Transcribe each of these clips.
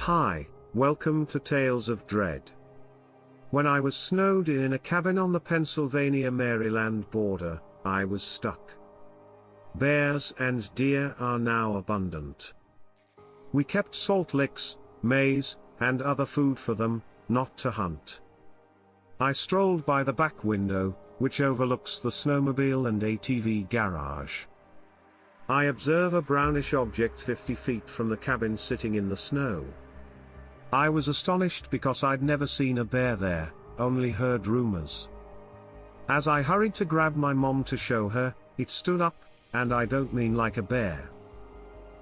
Hi, welcome to Tales of Dread. When I was snowed in a cabin on the Pennsylvania-Maryland border, I was stuck. Bears and deer are now abundant. We kept salt licks, maize, and other food for them, not to hunt. I strolled by the back window, which overlooks the snowmobile and ATV garage. I observe a brownish object 50 feet from the cabin sitting in the snow. I was astonished because I'd never seen a bear there, only heard rumors. As I hurried to grab my mom to show her, it stood up, and I don't mean like a bear.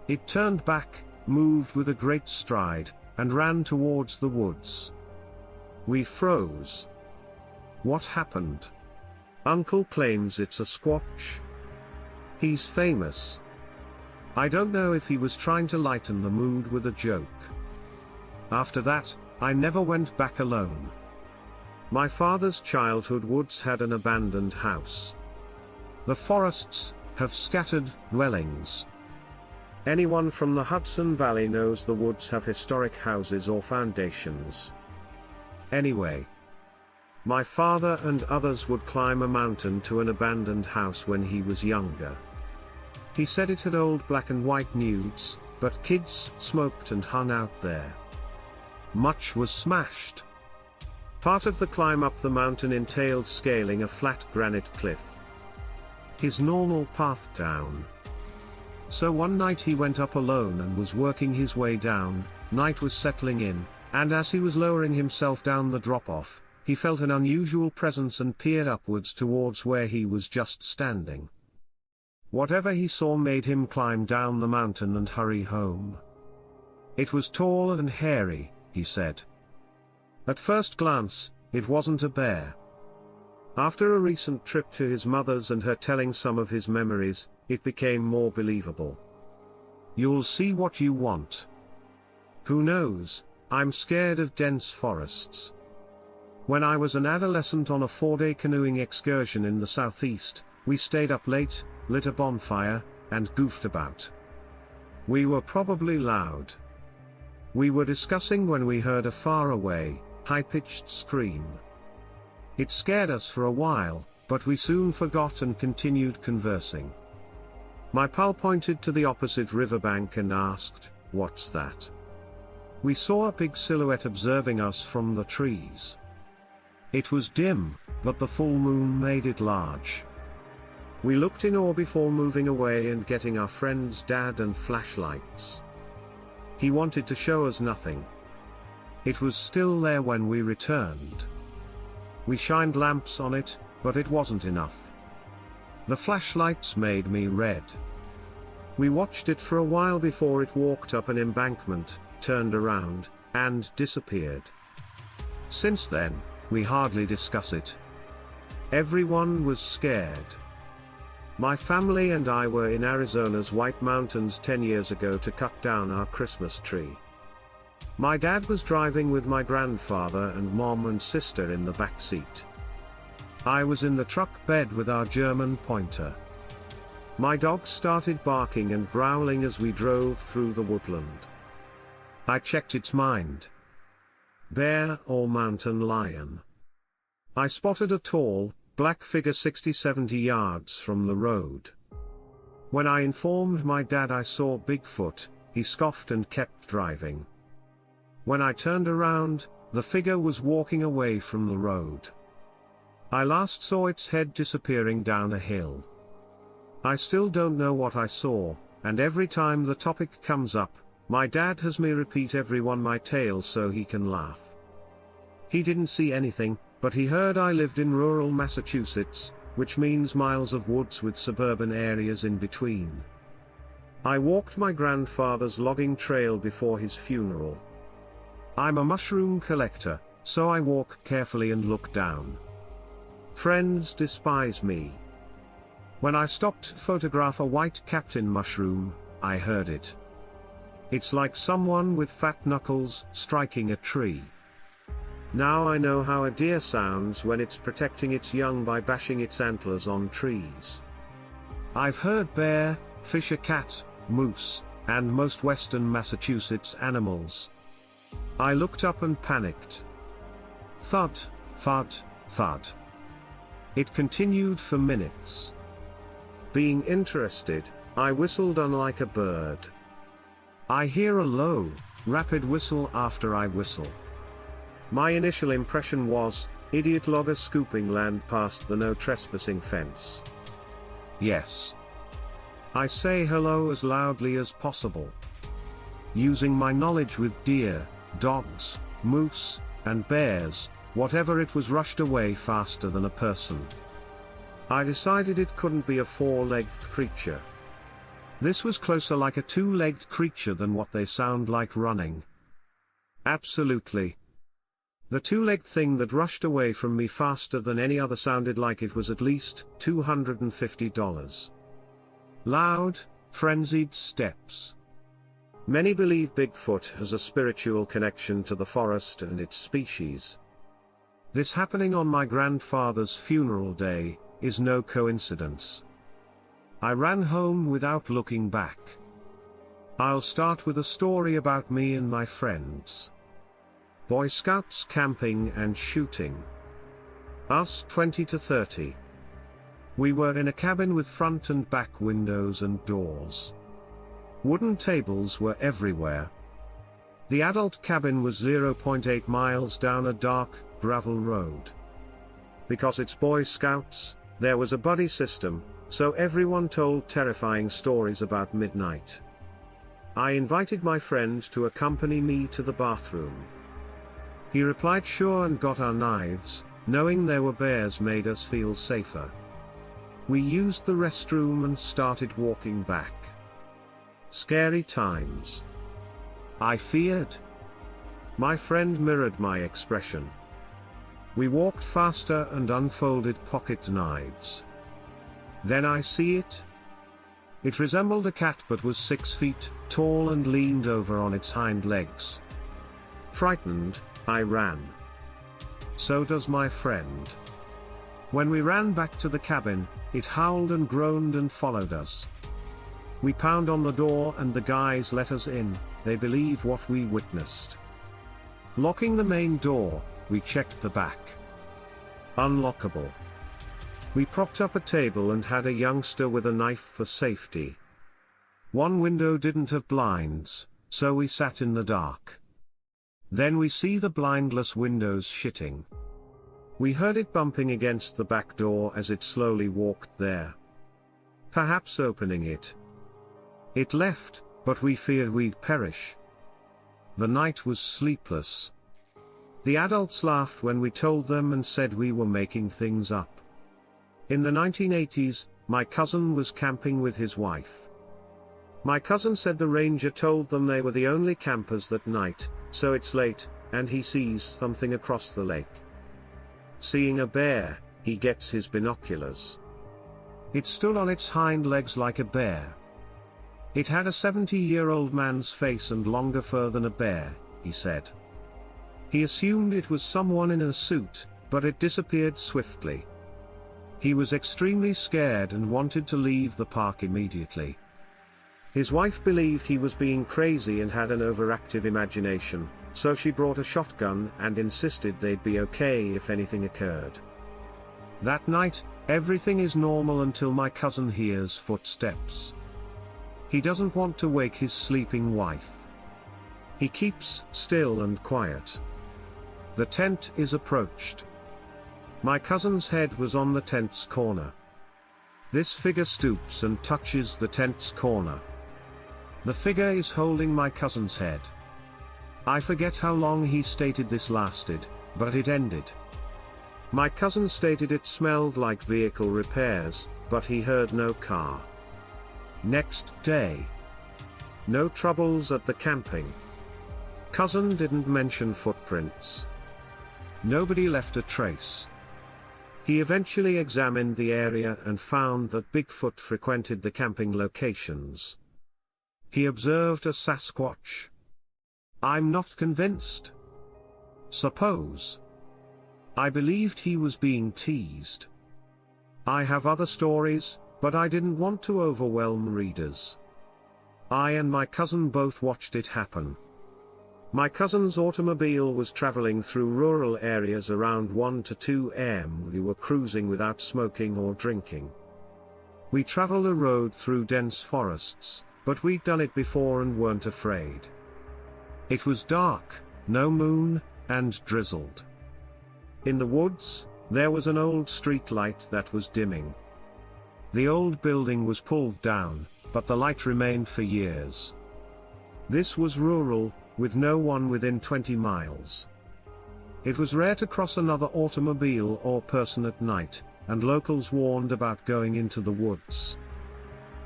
It turned back, moved with a great stride, and ran towards the woods. We froze. What happened? Uncle claims it's a squatch. He's famous. I don't know if he was trying to lighten the mood with a joke. After that, I never went back alone. My father's childhood woods had an abandoned house. The forests have scattered dwellings. Anyone from the Hudson Valley knows the woods have historic houses or foundations. Anyway, my father and others would climb a mountain to an abandoned house when he was younger. He said it had old black and white nudes, but kids smoked and hung out there. Much was smashed. Part of the climb up the mountain entailed scaling a flat granite cliff. His normal path down. So one night he went up alone and was working his way down. Night was settling in, and as he was lowering himself down the drop-off, he felt an unusual presence and peered upwards towards where he was just standing. Whatever he saw made him climb down the mountain and hurry home. It was tall and hairy, he said. At first glance, it wasn't a bear. After a recent trip to his mother's and her telling some of his memories, it became more believable. You'll see what you want. Who knows, I'm scared of dense forests. When I was an adolescent on a 4-day canoeing excursion in the southeast, we stayed up late, lit a bonfire, and goofed about. We were probably loud. We were discussing when we heard a faraway, high-pitched scream. It scared us for a while, but we soon forgot and continued conversing. My pal pointed to the opposite riverbank and asked, "What's that?" We saw a big silhouette observing us from the trees. It was dim, but the full moon made it large. We looked in awe before moving away and getting our friend's dad and flashlights. He wanted to show us nothing. It was still there when we returned. We shined lamps on it, but it wasn't enough. The flashlights made me red. We watched it for a while before it walked up an embankment, turned around, and disappeared. Since then, we hardly discuss it. Everyone was scared. My family and I were in Arizona's White Mountains 10 years ago to cut down our Christmas tree. My dad was driving with my grandfather and mom and sister in the back seat. I was in the truck bed with our German pointer. My dog started barking and growling as we drove through the woodland. I checked its mind. Bear or mountain lion? I spotted a tall, black figure 60-70 yards from the road. When I informed my dad I saw Bigfoot, he scoffed and kept driving. When I turned around, the figure was walking away from the road. I last saw its head disappearing down a hill. I still don't know what I saw, and every time the topic comes up, my dad has me repeat every one my tale so he can laugh. He didn't see anything, but he heard I lived in rural Massachusetts, which means miles of woods with suburban areas in between. I walked my grandfather's logging trail before his funeral. I'm a mushroom collector, so I walk carefully and look down. Friends despise me. When I stopped to photograph a white captain mushroom, I heard it. It's like someone with fat knuckles striking a tree. Now I know how a deer sounds when it's protecting its young by bashing its antlers on trees. I've heard bear, fisher cat, moose, and most western Massachusetts animals. I looked up and panicked. Thud, thud, thud. It continued for minutes. Being interested, I whistled unlike a bird. I hear a low, rapid whistle after I whistle. My initial impression was, idiot logger scooping land past the no trespassing fence. Yes. I say hello as loudly as possible. Using my knowledge with deer, dogs, moose, and bears, whatever it was rushed away faster than a person. I decided it couldn't be a four-legged creature. This was closer like a two-legged creature than what they sound like running. Absolutely. The two-legged thing that rushed away from me faster than any other sounded like it was at least $250. Loud, frenzied steps. Many believe Bigfoot has a spiritual connection to the forest and its species. This happening on my grandfather's funeral day is no coincidence. I ran home without looking back. I'll start with a story about me and my friends. Boy Scouts camping and shooting. Us 20 to 30. We were in a cabin with front and back windows and doors. Wooden tables were everywhere. The adult cabin was 0.8 miles down a dark, gravel road. Because it's Boy Scouts, there was a buddy system, so everyone told terrifying stories about midnight. I invited my friend to accompany me to the bathroom. He replied sure and got our knives, knowing there were bears made us feel safer. We used the restroom and started walking back. Scary times. I feared. My friend mirrored my expression. We walked faster and unfolded pocket knives. Then I see it. It resembled a cat but was 6 feet tall and leaned over on its hind legs. Frightened, I ran. So does my friend. When we ran back to the cabin, it howled and groaned and followed us. We pound on the door and the guys let us in, they believe what we witnessed. Locking the main door, we checked the back. Unlockable. We propped up a table and had a youngster with a knife for safety. One window didn't have blinds, so we sat in the dark. Then we see the blindless windows shitting. We heard it bumping against the back door as it slowly walked there. Perhaps opening it. It left, but we feared we'd perish. The night was sleepless. The adults laughed when we told them and said we were making things up. In the 1980s, my cousin was camping with his wife. My cousin said the ranger told them they were the only campers that night, so it's late, and he sees something across the lake. Seeing a bear, he gets his binoculars. It stood on its hind legs like a bear. It had a 70-year-old man's face and longer fur than a bear, he said. He assumed it was someone in a suit, but it disappeared swiftly. He was extremely scared and wanted to leave the park immediately. His wife believed he was being crazy and had an overactive imagination, so she brought a shotgun and insisted they'd be okay if anything occurred. That night, everything is normal until my cousin hears footsteps. He doesn't want to wake his sleeping wife. He keeps still and quiet. The tent is approached. My cousin's head was on the tent's corner. This figure stoops and touches the tent's corner. The figure is holding my cousin's head. I forget how long he stated this lasted, but it ended. My cousin stated it smelled like vehicle repairs, but he heard no car. Next day. No troubles at the camping. Cousin didn't mention footprints. Nobody left a trace. He eventually examined the area and found that Bigfoot frequented the camping locations. He observed a Sasquatch. I'm not convinced. Suppose. I believed he was being teased. I have other stories, but I didn't want to overwhelm readers. I and my cousin both watched it happen. My cousin's automobile was traveling through rural areas around 1 to 2 am. We were cruising without smoking or drinking. We traveled a road through dense forests, but we'd done it before and weren't afraid. It was dark, no moon, and drizzled. In the woods, there was an old street light that was dimming. The old building was pulled down, but the light remained for years. This was rural, with no one within 20 miles. It was rare to cross another automobile or person at night, and locals warned about going into the woods.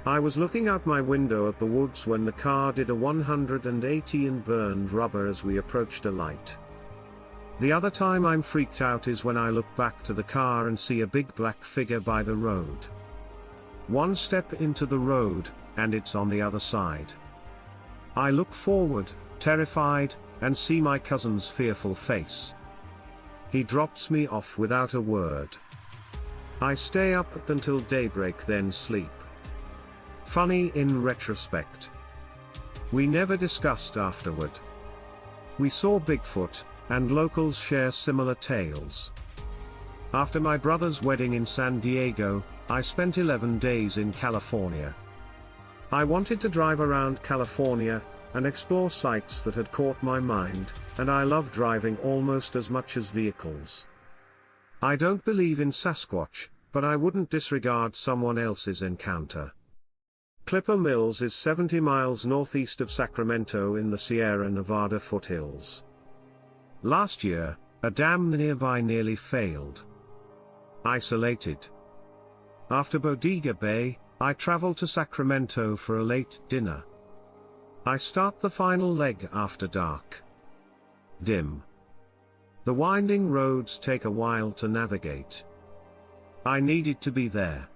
I was looking out my window at the woods when the car did a 180 and burned rubber as we approached a light. The other time I'm freaked out is when I look back to the car and see a big black figure by the road. One step into the road, and it's on the other side. I look forward, terrified, and see my cousin's fearful face. He drops me off without a word. I stay up until daybreak, then sleep. Funny in retrospect. We never discussed afterward. We saw Bigfoot, and locals share similar tales. After my brother's wedding in San Diego, I spent 11 days in California. I wanted to drive around California, and explore sites that had caught my mind, and I love driving almost as much as vehicles. I don't believe in Sasquatch, but I wouldn't disregard someone else's encounter. Clipper Mills is 70 miles northeast of Sacramento in the Sierra Nevada foothills. Last year, a dam nearby nearly failed. Isolated. After Bodega Bay, I traveled to Sacramento for a late dinner. I start the final leg after dark. Dim. The winding roads take a while to navigate. I needed to be there.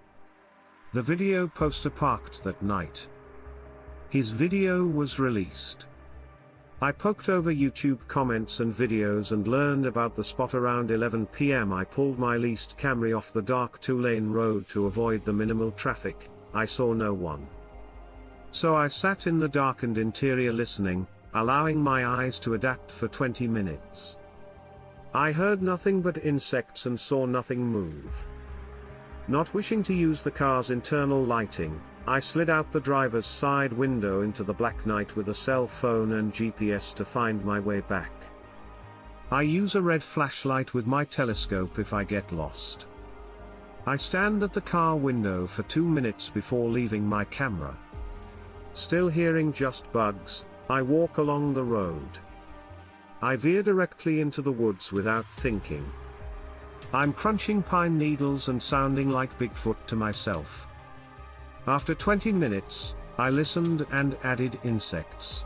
The video poster parked that night. His video was released. I poked over YouTube comments and videos and learned about the spot around 11 p.m. I pulled my leased Camry off the dark 2-lane road to avoid the minimal traffic. I saw no one. So I sat in the darkened interior listening, allowing my eyes to adapt for 20 minutes. I heard nothing but insects and saw nothing move. Not wishing to use the car's internal lighting, I slid out the driver's side window into the black night with a cell phone and GPS to find my way back. I use a red flashlight with my telescope if I get lost. I stand at the car window for 2 minutes before leaving my camera. Still hearing just bugs, I walk along the road. I veer directly into the woods without thinking. I'm crunching pine needles and sounding like Bigfoot to myself. After 20 minutes, I listened and added insects.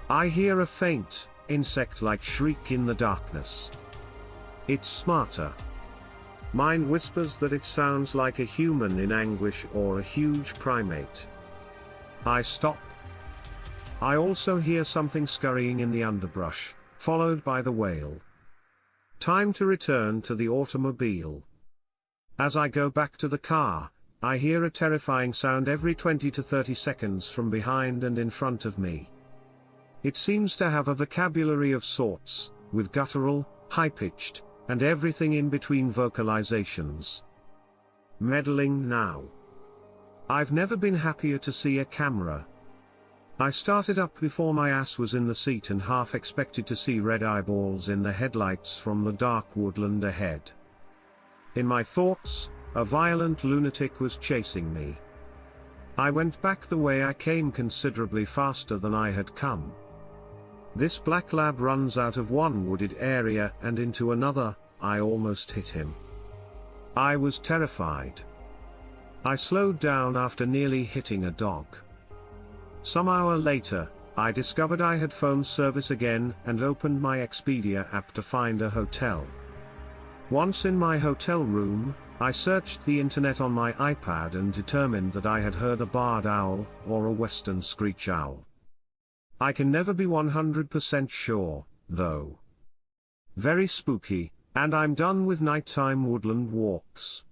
I hear a faint, insect-like shriek in the darkness. It's smarter. Mine whispers that it sounds like a human in anguish or a huge primate. I stop. I also hear something scurrying in the underbrush, followed by the wail. Time to return to the automobile. As I go back to the car, I hear a terrifying sound every 20 to 30 seconds from behind and in front of me. It seems to have a vocabulary of sorts, with guttural, high-pitched, and everything in between vocalizations. Meddling now. I've never been happier to see a camera. I started up before my ass was in the seat and half expected to see red eyeballs in the headlights from the dark woodland ahead. In my thoughts, a violent lunatic was chasing me. I went back the way I came, considerably faster than I had come. This black lab runs out of one wooded area and into another. I almost hit him. I was terrified. I slowed down after nearly hitting a dog. Some hour later, I discovered I had phone service again and opened my Expedia app to find a hotel. Once in my hotel room, I searched the internet on my iPad and determined that I had heard a barred owl, or a western screech owl. I can never be 100% sure, though. Very spooky, and I'm done with nighttime woodland walks.